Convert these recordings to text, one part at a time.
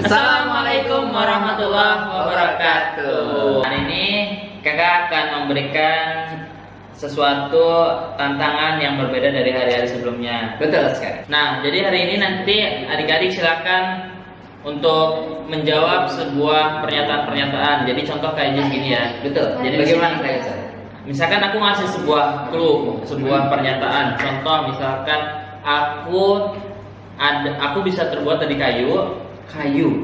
Assalamualaikum warahmatullahi wabarakatuh. Hari ini kakak akan memberikan sesuatu tantangan yang berbeda dari hari-hari sebelumnya. Betul sekali. Nah, jadi hari ini nanti adik-adik silakan untuk menjawab sebuah pernyataan-pernyataan. Jadi contoh kayak gini ya. Betul. Jadi bagaimana kayak saya? Misalkan aku ngasih sebuah clue, sebuah pernyataan. Contoh misalkan aku bisa terbuat dari kayu,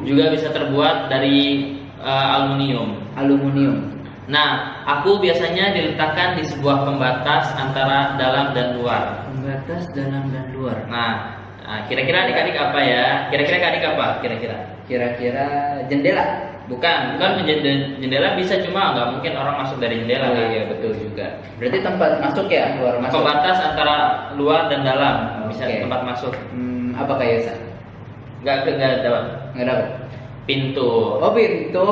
juga bisa terbuat dari aluminium. Nah, aku biasanya diletakkan di sebuah pembatas antara dalam dan luar. Pembatas dalam dan luar. Nah, kira-kira adik-adik apa ya? Kira-kira adik apa? Kira-kira jendela. Bukan jendela bisa, cuma nggak mungkin orang masuk dari jendela. Iya, betul juga. Berarti tempat masuk ya, luar masuk. Pembatas antara luar dan dalam, bisa tempat masuk. Apa kayak saya? Nggak dapat. Pintu. Oh, pintu.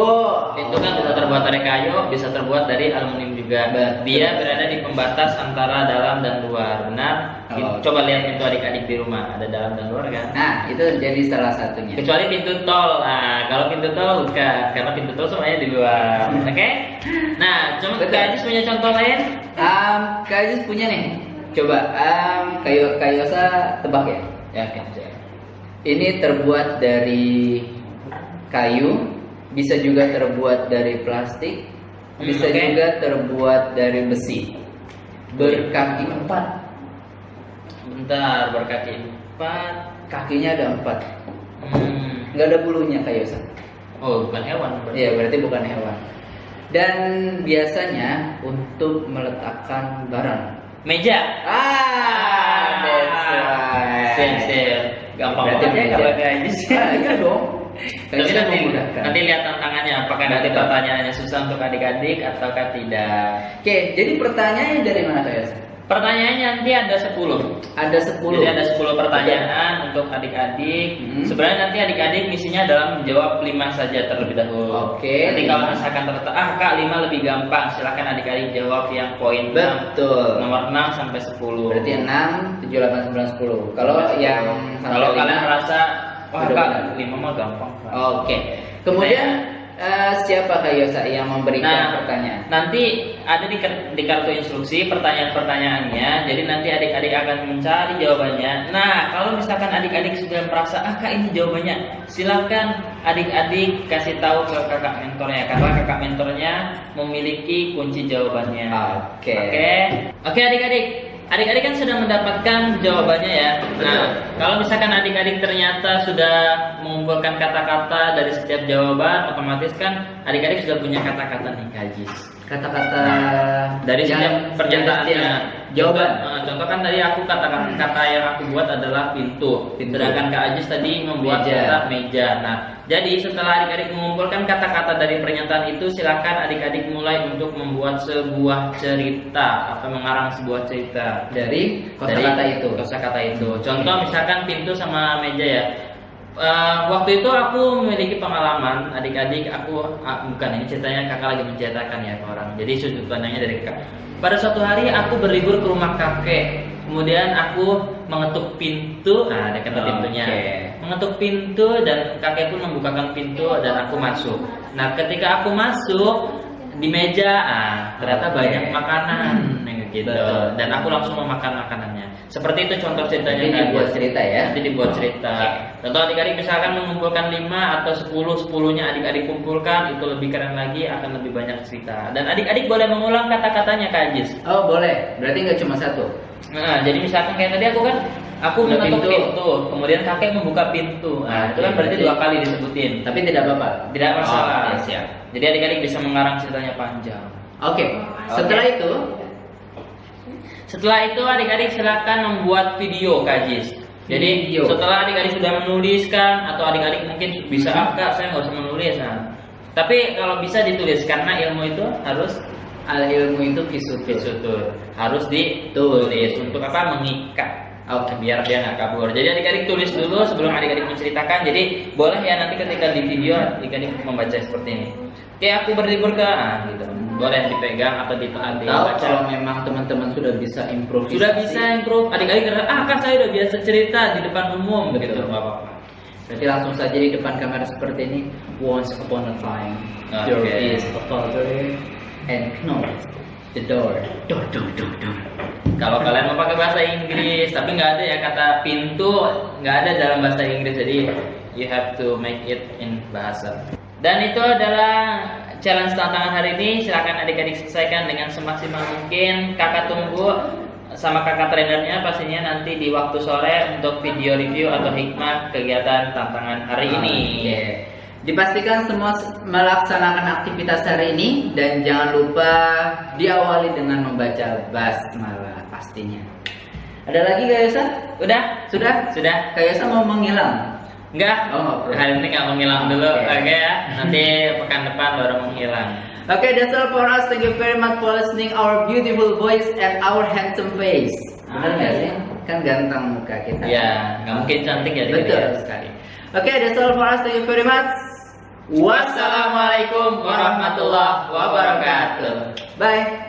Pintu kan bisa terbuat dari kayu, bisa terbuat dari aluminium juga. Dia berada di pembatas antara dalam dan luar. Benar? Coba lihat pintu adik-adik di rumah, ada dalam dan luar kan? Nah, itu jadi salah satunya. Kecuali pintu tol. Nah, kalau pintu tol bukan, karena pintu tol semuanya di luar. Oke? Nah, cuma Kak Ajis punya contoh lain? Kak Ajis punya nih. Coba Kayosa tebak ya. Ya, oke. Ini terbuat dari kayu, bisa juga terbuat dari plastik, bisa juga terbuat dari besi. Berkaki 4. Bentar, berkaki 4. Kakinya ada 4. Nggak ada bulunya kayak Yosa. Oh, bukan hewan. Iya, berarti bukan hewan. Dan biasanya untuk meletakkan barang. Meja. That's right. Sip. Gampang berarti banget ya kalau kayak gini. Iya dong. Terus nanti lihat tantangannya, apakah nanti pertanyaannya susah untuk adik-adik ataukah tidak. Oke, jadi pertanyaannya dari mana Kak Yosa? Pertanyaannya nanti ada 10. Ada 10. Jadi ada 10 pertanyaan untuk adik-adik. Sebenarnya nanti adik-adik misinya adalah menjawab 5 saja terlebih dahulu. Oke. Nanti kalau misalkan Kak 5 lebih gampang, silakan adik-adik jawab yang poin 6. Betul. Nomor 6 sampai 10. Berarti 6, 7, 8, 9, 10. Kalau kalian merasa wah Kak 5 mah gampang. Oke. Kemudian siapa Kak Yosa yang memberikan pertanyaan? Nanti ada di kartu instruksi pertanyaan-pertanyaannya. Jadi nanti adik-adik akan mencari jawabannya. Nah, kalau misalkan adik-adik sudah merasa Kak ini jawabannya, silakan adik-adik kasih tahu ke kakak mentornya, karena kakak mentornya memiliki kunci jawabannya. Oke adik-adik. Adik-adik kan sudah mendapatkan jawabannya ya. Nah, kalau misalkan adik-adik ternyata sudah mengumpulkan kata-kata dari setiap jawaban, otomatis kan adik-adik sudah punya kata-kata nih Kak Ajis. Kata-kata dari setiap pernyataannya. Jawaban. Contoh kan tadi aku kata yang aku buat adalah pintu. Sedangkan Kak Ajis tadi membuat kata meja. Nah, jadi setelah adik-adik mengumpulkan kata-kata dari pernyataan itu, silakan adik-adik mulai untuk membuat sebuah cerita atau mengarang sebuah cerita dari kosakata itu. Contoh misalkan pintu sama meja ya. Waktu itu aku memiliki pengalaman, adik-adik bukan ini ceritanya kakak lagi menceritakan ya ke orang. Jadi sudut pandangnya dari kakak. Pada suatu hari aku berlibur ke rumah kakek. Kemudian aku mengetuk pintu, ada kata pintunya. Mengetuk pintu dan kakek pun membukakan pintu dan aku masuk. Nah, ketika aku masuk di meja, ternyata banyak makanan gitu. Dan aku langsung memakan makanannya. Seperti itu contoh ceritanya. Nanti dibuat cerita ya. Nanti dibuat cerita. Contoh adik-adik misalkan mengumpulkan 5 atau 10-10-nya adik-adik kumpulkan, itu lebih keren lagi, akan lebih banyak cerita. Dan adik-adik boleh mengulang kata-katanya Kak Ajis. Oh boleh, berarti nggak cuma satu. Nah, jadi misalkan kayak tadi aku mengetuk pintu, kemudian kakek membuka pintu. Nah, itu kan berarti 2 kali disebutin. Tapi tidak apa-apa. Tidak masalah. Siap. Jadi adik-adik bisa mengarang ceritanya panjang. Oke. Setelah itu adik-adik silakan membuat video Kak Ajis. Jadi setelah adik-adik sudah menuliskan, atau adik-adik mungkin bisa Kak saya nggak usah menulis. Nah, tapi kalau bisa ditulis, karena ilmu itu harus visutur. Harus ditulis. Untuk apa? Mengikat. Biar dia nggak kabur. Jadi adik-adik tulis dulu sebelum adik-adik menceritakan. Jadi boleh ya nanti ketika di video adik-adik membaca seperti ini. Kayak aku berlibur ke gitu. Boleh dipegang atau dibaca. Kalau memang teman-teman sudah bisa improve. Adik-adik kan saya udah biasa cerita di depan umum begitu, nggak apa-apa. Berarti langsung saja di depan kamera seperti ini. Once upon a time, there Oke. is a father and knock the door. Door. Kalau kalian mau pakai bahasa Inggris, tapi nggak ada ya kata pintu, nggak ada dalam bahasa Inggris, jadi you have to make it in bahasa. Dan itu adalah challenge tantangan hari ini. Silakan adik-adik selesaikan dengan semaksimal mungkin. Kakak tunggu sama kakak trainernya pastinya nanti di waktu sore untuk video review atau hikmah kegiatan tantangan hari ini. Oke. Dipastikan semua melaksanakan aktivitas hari ini dan jangan lupa diawali dengan membaca basmalah pastinya. Ada lagi Kak Yosa? Udah? Sudah? Sudah? Kak Yosa mau menghilang? Enggak? Oh, nggak perlu. Hari ini nggak menghilang dulu, Oke. oke ya? Nanti pekan depan baru menghilang. Okay, that's all for us. Thank you very much for listening our beautiful voice and our handsome face. Benar nggak sih? Kan ganteng muka kita. Ya, nggak mungkin cantik ya. Betul dia. sekali. Okay, that's all for us. Thank you very much. Wassalamualaikum warahmatullahi wabarakatuh. Bye.